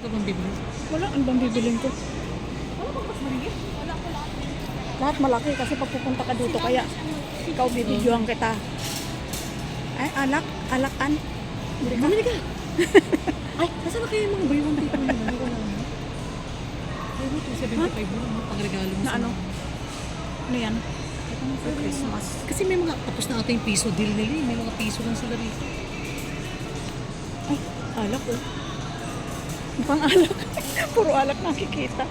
Ito bang bibili? Wala, ano bang bibilin ko? Wala bang mas maringgit? Wala ko lahat. Lahat malaki kasi pag pupunta ka dito kaya ikaw bibidyohan kita. Ay, alakan. Bumili ka! Ay, nasa na kayo yung mga buy one take one nila? Wala na. Ay, wait, 75 mo lang. Pagregalo mo Na sa ano? mga- Ano yan? For Christmas. Kasi may mga, tapos na ata yung piso deal nila eh. May mga piso lang sila rito. Ay, alak oh. Mukhang alak. Puro alak nakikita.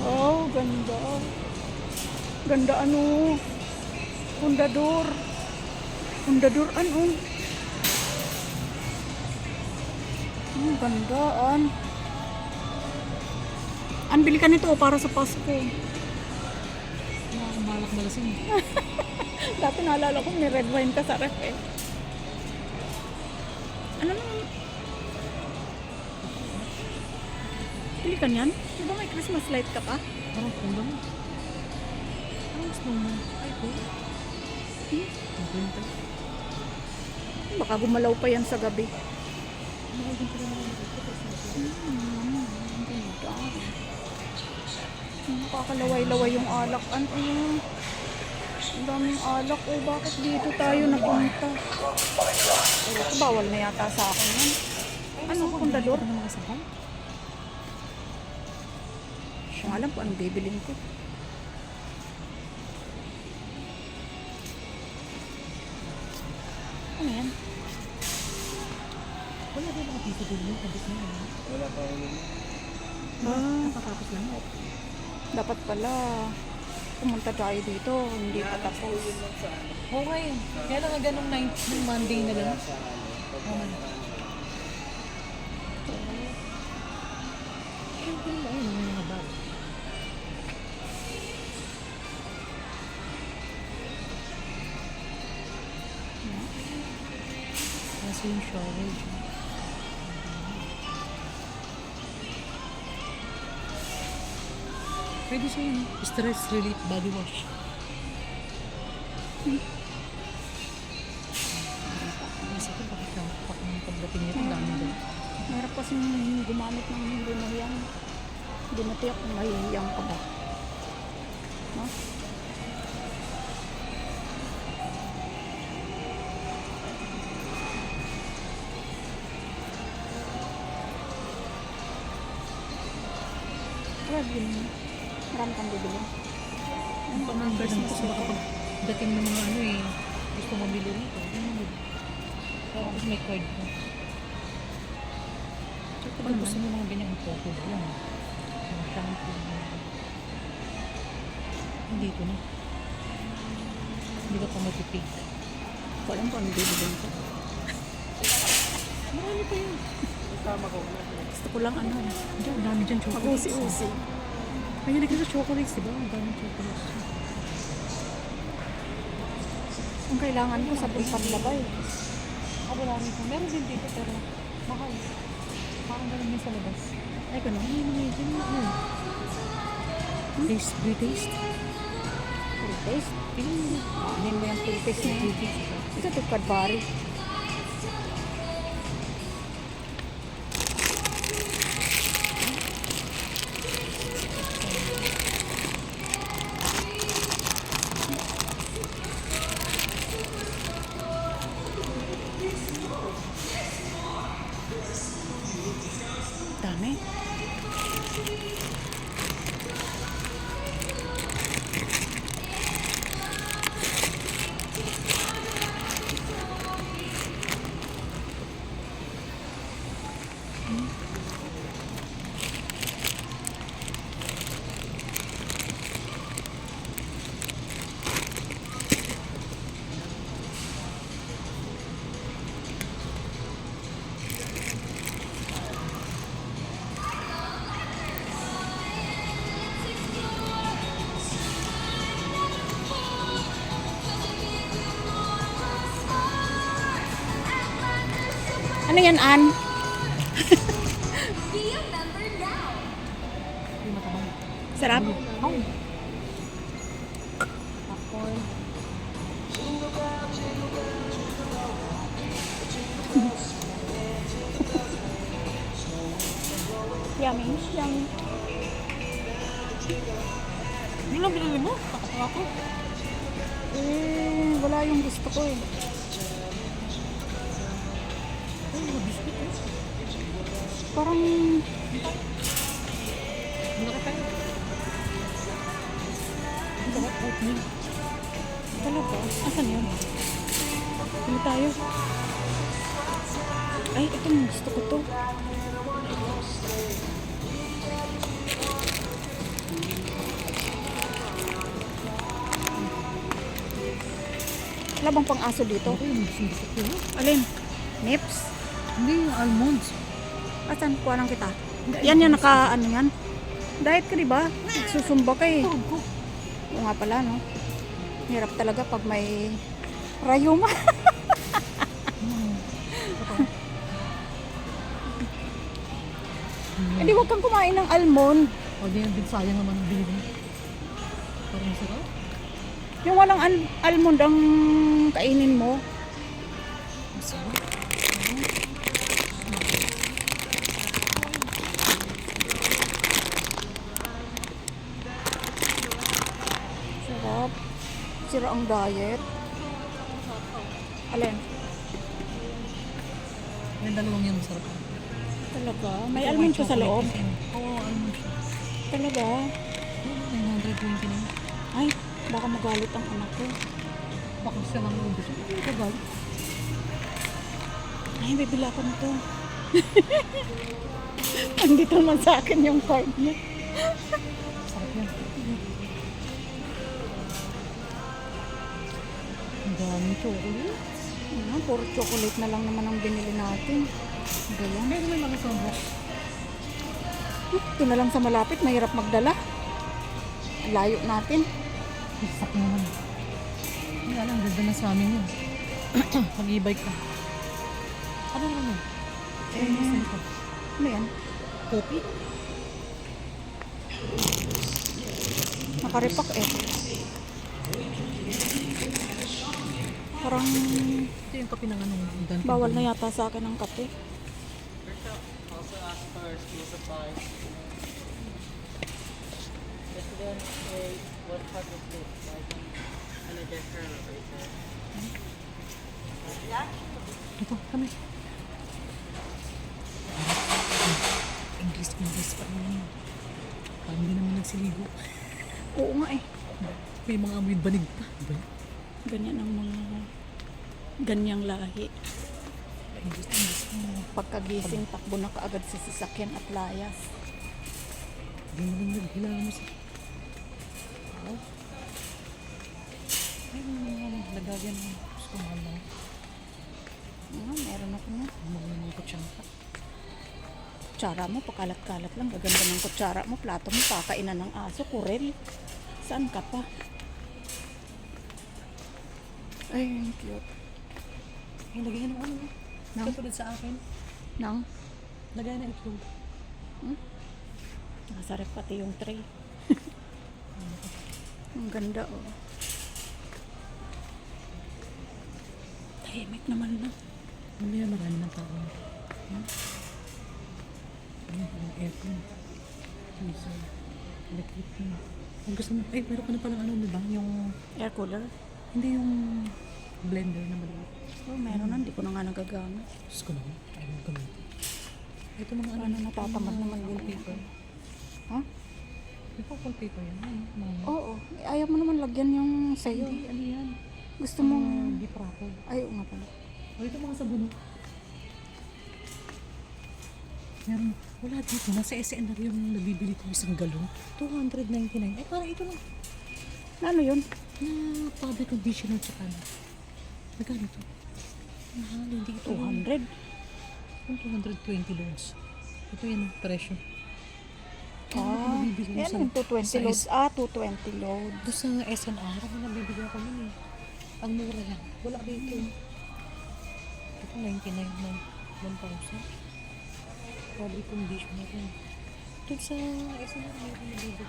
Oh, ganda. Ganda ano. Fundador. Fundador ano. Gandaan. An, bili ka nito para sa Pasko. Mga malak malasing. Dati naalala ko may red wine ka sa ref eh. Ano naman? Bili ka niyan? Di ba may Christmas light ka pa? Parang kulang. Parang gusto mo. Ay, ko. Ang kwenta. Baka gumalaw pa yan sa gabi. Nakagin pa rin ako dito. Nakakalaway-laway yung alak. Ang daming alak. Oh, bakit dito tayo napunta? Ito, bawal na yata sa akin yan. Ano, Fundador? Ano mga sakal? Siya alam po anong bibilin ko. Ano yan? Wala din mga piso din yun. Tapos na yun. Ah, Nakatapos lang. dapat pala pumunta tayo dito. Hindi pa tapos. Okay. Kaya lang nga ganong ng Monday na lang. Okay. Siyempre lang yun, yung mga bag. Kaso yung shower. Pwede siya yun. Stress relief body wash. Kasi ko bakit lang pagdating nito, dami doon. Mahirap kasi gumamit ng hindi mahiyang. Hindi mo tiyak kung mahihiyang ka ba. No? Kaya yun, marami kang bibili. Ang pamangga ng gusto baka pagdating ng mga ano eh, gusto mamili rito. Tapos may card ko. Pag gusto mo mga ganyang photo lang. Mga shampoo. Hindi ko na. Hindi ka pa matipid. Walang pa ang bibilin ko. Marami pa yun. Gusto ko lang ano. Diyan, dami dyan chocolates. Mag-usi-usi. Mahilig ka sa chocolates, diba? Ang dami chocolates. Ang kailangan ko sa panlabay. Ako wala nito. Meron din dito pero mahal. Parang ganun din sa labas. Ay, ganun. Taste, free taste. Full taste. Anin mo yung full taste na yun. Ito ito, Cadbury. Dami. Ano yan, Ann? Hindi matabang. Sarap? Oh. Popcorn. Yummy. Yummy. Ano lang binili mo? Nakatawa ko. Eh, wala yung gusto ko eh. Ay, mga biscuit eh. Parang Ang laki tayo. Ang laki, oatmeal. talaga. Asan yun? Hindi tayo. Ay, ito yung gusto ko to. Wala bang pang-aso dito? Ito yung gusto ko. Alin? Nips? Hindi, yung almonds. Asan? Kuha lang kita. Yan yung naka, ano yan? Diet ka, diba? Susumba ka eh. Tawag ko. Oo nga pala, no? Hirap talaga pag may rayuma. Eh, di huwag kang kumain ng almond. O, di yan din sayang naman ang binili. Parang masarap. Yung walang almond ang kainin mo. Masarap. Sarap. Sira ang diet. Alin? Yung dalawang yan masarap. Talaga? May almond ka sa loob? Oo, almond siya. Talaga? 920 na yun. Ay, baka magalit ang anak ko. Baka siya lang yung gusto. Hindi ka gal. Ay, bibila ko nito. Andito naman sa akin yung card niya. Sarap yan. Ang daming chocolate. Puro chocolate na lang naman ang binili natin. Ganyan. Pero may mga sobra. Ito na lang sa malapit, mahirap magdala. Ang layo natin. Isak naman. Hindi alam, ganda na sa amin yun. Mag-e-bike ka. Ano naman yun? Ito. Ano yan? Kopi? Nakaripak eh. Parang Ito yung kape ng ano. Dunkin' bawal na Donuts. yata sa akin ang kape. Also ask for school supplies. President, what part of this? So I can get her right there. Ito, kami. English pa naman yun. Parang hindi naman nagsiligo. Oo nga eh. May mga amoy banig pa. Diba? Ganyan ang mga ganyang lahi. English pa. Pagkagising, takbo na kaagad sa sasakyan at layas. Hindi mo lang naghilangan mo sa... Oh. Ay, mga lagagyan mo. Gusto ko mahal na. Meron ako na. Mga kutsangka. Kutsara mo, pakalat-kalat lang. Gaganda ng kutsara mo, plato mo, pakainan ng aso, kurel. Saan ka pa? Ay, cute. Ay, lagayan ng ano. Nang? Katulad sa akin. Nang? Lagayan ng itlog. Nasa ref pati yung tray. Ang ganda oh. Tahimik naman na. Mamaya marami ng tao. Yung aircon. Freezer. Electric fan. Kung gusto mo, ay, meron ka na palang ano, diba? Yung, Air cooler? hindi yung blender na maliit. Oh, meron na. Hindi ko na nga nagagamit. Diyos ko naman, ayaw mo gamitin. Ito mga ano, Paano natatamad naman yung wallpaper. Ha? Ito wallpaper yan. Ay, mga, Oo. Eh, ayaw mo naman lagyan yung sayo. hindi, ano yan? Gusto mong... Di prapo. Ay, oo nga pala. O, ito mga sabon. Meron, wala dito. Nasa SN na yung nabibili ko isang galon. 299. Ay, parang ito lang. Ano yun? Na public conditioner tsaka na. Magkano ito? Mahal, hindi ito. 200. Kung 220 loads. Ito yan ang presyo. Ah, nabibili mo yan sa- yung 220 sa loads. Ah, 220 loads. Doon sa SNR, ako nabibili ako yun eh. Ang mura lang. Wala dito. Ito 99 na 1,000. Public conditioner yan. Doon sa SNR, meron nabibili.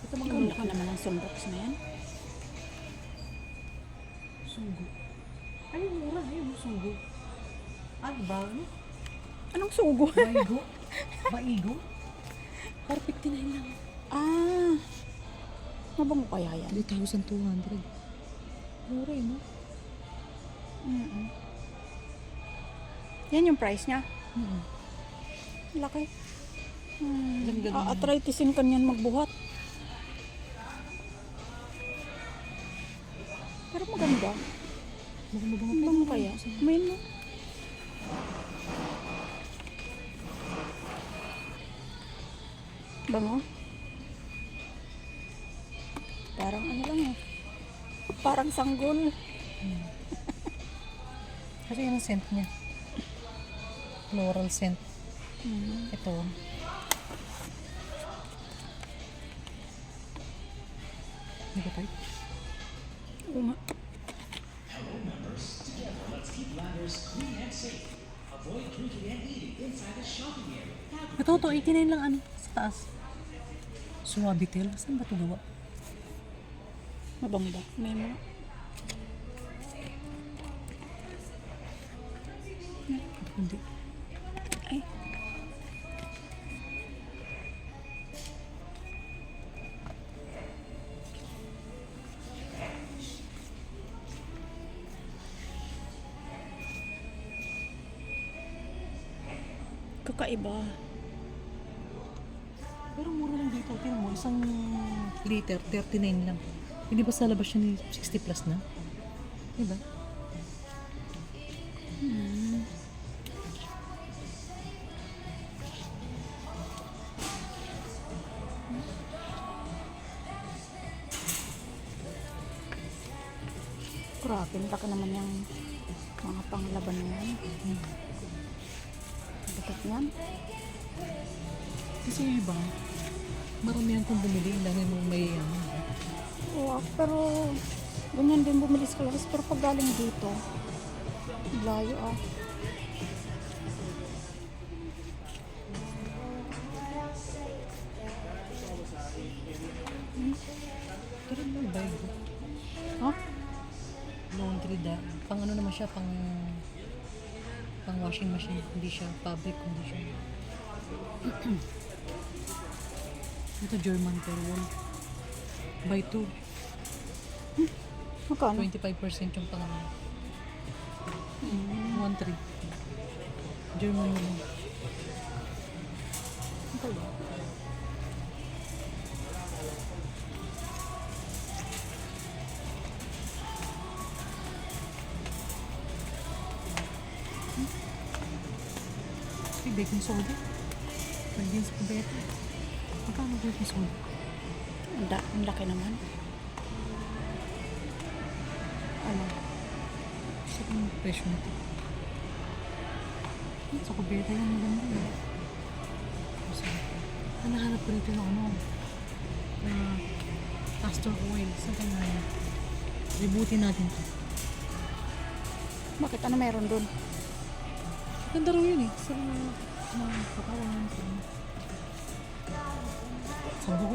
Ito mga Ang laki naman ng sunbox na yan. sugo. Ay, mura. Ayun, sugo. Ano ba? Ano? Anong sugo? Baigo? Baigo? 459 lang. Ah, mabango kaya yan? 3,200. Mura eh, no? Mm-mm. Yan yung price niya? Mm-mm. Laki. Ganda-ganda. Arthritisin ka niyan magbuhat. Pero maganda. Mabango kaya? May no? Bango? Parang ano lang eh. Parang sanggol. Kasi yan ang scent niya. Floral scent. Mm. Ito. Hindi ko type. Oo nga. Ito, 89 lang ano, sa taas. Suavitel. Saan ba ito gawa? Mabango ba? May mga. Hindi. Ay. Kakaiba. Pero mura lang dito. Tingnan mo, isang liter, 39 lang. Hindi ba sa labas siya ni 60 plus na? Diba? Grabe, laki naman yung mga panglaban na yan. Bigat yan. Kasi yung iba, maramihan kong bumili. Dahil mo may Oo, pero ganyan din bumili sa Calabarzon. Pero pag galing dito, layo ah. Pero mo buy ko. Ha? Laundry da. Pang ano naman siya, pang washing machine. Hindi siya fabric condition. Ito German Perwool. Buy 2. Magkano? 25% yung pang 1.3. German yun. Ito lang. May baking soda. Pwede sa kubeta. Magkano baking soda? Ang laki naman. Ano? Sa kung presyo nito. Sa kubeta yan, maganda eh. Nahanap ko nito yung ano, na castor oil. Saan ka na yan? Rebootin natin to. Bakit? Ano meron dun? Ganda raw yun eh. Sa mga katawan. Sa buko.